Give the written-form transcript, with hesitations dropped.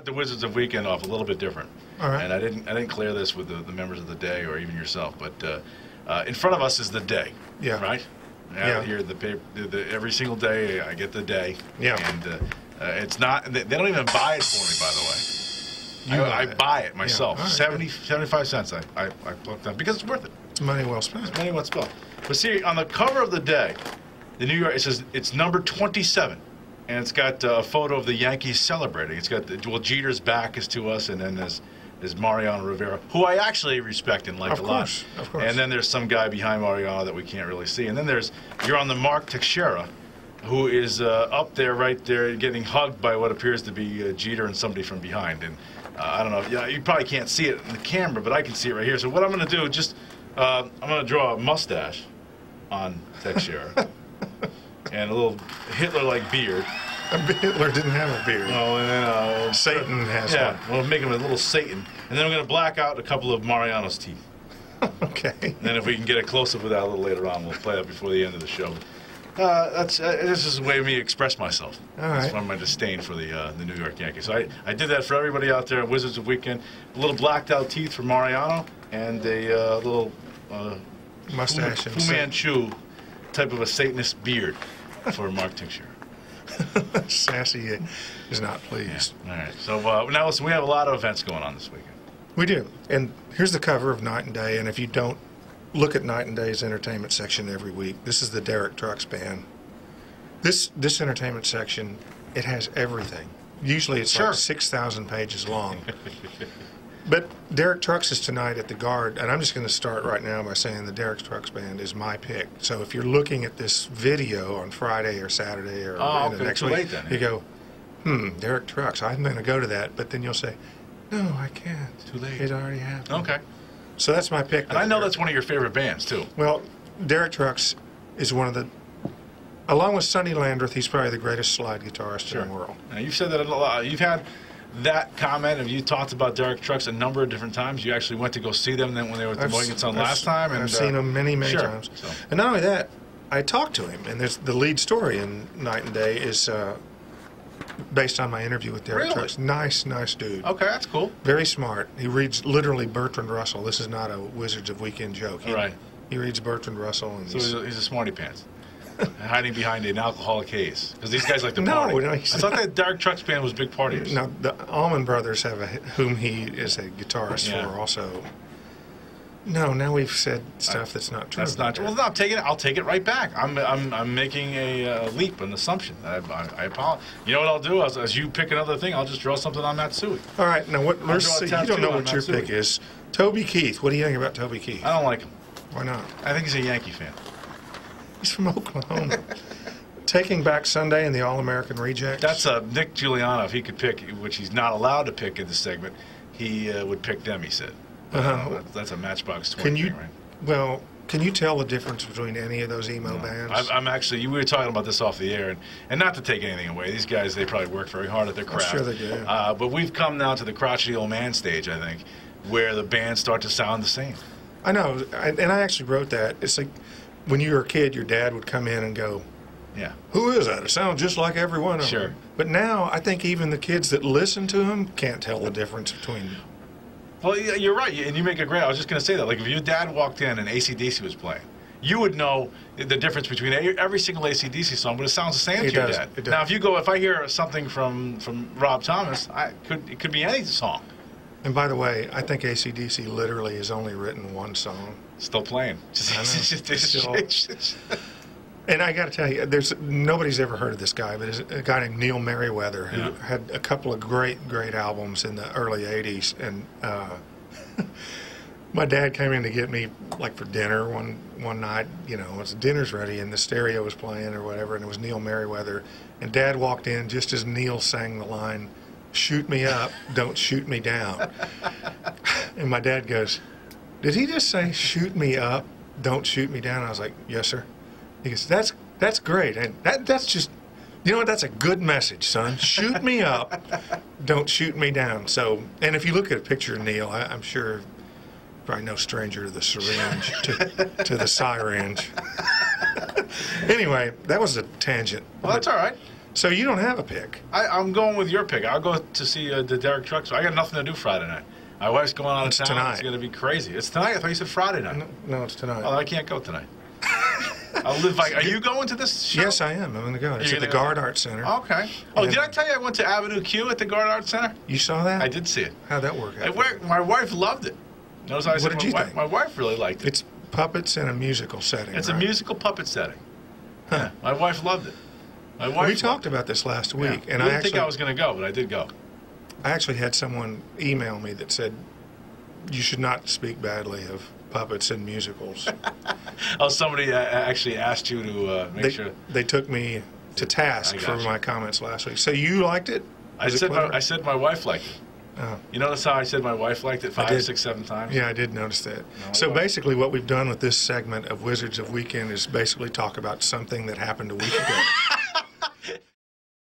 start the Wizards of Weekend off a little bit different. All right. And I didn't clear this with the members of the day or even yourself, but in front of us is the day. Yeah. Right. Yeah. Here the paper, every single day I get the day. Yeah. And it's not. They don't even buy it for me, by the way. I buy it myself. Yeah. Right, 75 cents. I plucked up because it's worth it. It's money well spent. It's money well spent. But see, on the cover of the day, the New York, it says it's number 27, and it's got a photo of the Yankees celebrating. It's got Jeter's back is to us, and then there's Mariano Rivera, who I actually respect and like a lot. Of course. And then there's some guy behind Mariano that we can't really see. And then you're on the Mark Teixeira, who is up there, right there, getting hugged by what appears to be Jeter and somebody from behind. And I don't know. Yeah, you probably can't see it in the camera, but I can see it right here. So what I'm going to do, I'm going to draw a mustache on Teixeira and a little Hitler-like beard. Hitler didn't have a beard. Oh, and then Satan has one. one. We'll make him a little Satan, and then I'm going to black out a couple of Mariano's teeth. Okay. And then if we can get a close-up with that a little later on, we'll play that before the end of the show. This is a way of me express myself. All right. That's from my disdain for the New York Yankees. So I did that for everybody out there at Wizards of Weekend. A little blacked-out teeth for Mariano, and a little mustache and Fu Manchu type of a Satanist beard for Mark Teixeira. Sassy is not pleased. Yeah. All right. So now listen, we have a lot of events going on this weekend. We do. And here's the cover of Night and Day. And if you don't look at Night and Day's entertainment section every week, this is the Derek Trucks band. This entertainment section, it has everything. Usually it's like 6,000 pages long. But Derek Trucks is tonight at the Guard, and I'm just going to start right now by saying the Derek Trucks band is my pick. So if you're looking at this video on Friday or Saturday or the next week, you go, Derek Trucks, I'm going to go to that. But then you'll say, no, I can't. Too late. It already happened. Okay. So that's my pick. And I know that's one of your favorite bands, too. Well, Derek Trucks is one of the, along with Sonny Landreth, he's probably the greatest slide guitarist in the world. Now, you've said that a lot. You've had that comment, and you talked about Derek Trucks a number of different times. You actually went to go see them then when they were at the Mohegan Sun last time. And I've seen them many times. So. And not only that, I talked to him, and there's the lead story in Night and Day is based on my interview with Derek Trucks. Nice dude. Okay, that's cool. Very smart. He reads literally Bertrand Russell. This is not a Wizards of Weekend joke. He reads Bertrand Russell. And so he's a smarty pants. Hiding behind an alcoholic haze. Because these guys like to party. No, I thought that Derek Trucks band was big partiers. No, the Allman Brothers have whom he is a guitarist for also. No, now we've said stuff that's not true. That's not true. Well, no, I'll take it right back. I'm making a leap, an assumption. I apologize. You know what I'll do? As you pick another thing, I'll just draw something on Matsui. All right. Now, let's see. You don't know what your pick is. Toby Keith. What do you think about Toby Keith? I don't like him. Why not? I think he's a Yankee fan. He's from Oklahoma. Taking Back Sunday and the All-American Rejects. That's Nick Giuliano. If he could pick, which he's not allowed to pick in this segment, he would pick them, he said. That's a Matchbox 20 thing, right? Well, can you tell the difference between any of those emo bands? I'm actually, we were talking about this off the air, and not to take anything away. These guys, they probably work very hard at their craft. I'm sure they do. But we've come now to the crotchety old man stage, I think, where the bands start to sound the same. I know, and I actually wrote that. It's like when you were a kid, your dad would come in and go, yeah, who is that? It sounds just like every one of them. But now I think even the kids that listen to them can't tell the difference between. Well, you're right, and you make a great. I was just going to say that. Like, if your dad walked in and AC/DC was playing, you would know the difference between every single AC/DC song, but it sounds the same to your dad. Now, if I hear something from Rob Thomas, it could be any song. And by the way, I think AC/DC literally has only written one song. Still playing. And I got to tell you, nobody's ever heard of this guy, but there's a guy named Neil Merriweather who had a couple of great albums in the early '80s. And my dad came in to get me like for dinner one night. You know, it's dinner's ready, and the stereo was playing or whatever, and it was Neil Merriweather. And Dad walked in just as Neil sang the line, "Shoot me up, don't shoot me down." And my dad goes, "Did he just say shoot me up, don't shoot me down?" I was like, "Yes, sir." He goes, that's great, and that's just, you know what, that's a good message, son. Shoot me up, don't shoot me down. So, and if you look at a picture of Neil, I'm sure probably no stranger to the syringe, to the syringe. Anyway, that was a tangent. Well, that's all right. So you don't have a pick. I'm going with your pick. I'll go to see the Derek Trucks. I got nothing to do Friday night. My wife's going out of town. Tonight. It's going to be crazy. It's tonight? I thought you said Friday night. No, it's tonight. Oh, I can't go tonight. I'll live like. Are you going to this show? Yes, I am. I'm going to go. It's You're at the gonna go? Guard Art Center. Okay. Oh, Yeah. did I tell you I went to Avenue Q at the Guard Art Center? You saw that? I did see it. How'd that work out? My wife loved it. Notice I said What did you think? my wife really liked it. It's puppets in a musical setting. It's a right? musical puppet setting. Huh. Yeah, my wife loved it. My wife. We talked about this last week, Yeah. and I I didn't think actually, I was going to go, but I did go. I actually had someone email me that said, you should not speak badly of puppets in musicals. Oh, somebody actually asked you to make sure. They took me to task I for got you. my comments last week. So you liked it? I Was it said clever? I said my wife liked it. Oh. You notice how I said my wife liked it I 5, did. 6, 7 times? Yeah, I did notice that. No, So well. basically what we've done with this segment of Wizards of Weekend is basically talk about something that happened a week ago.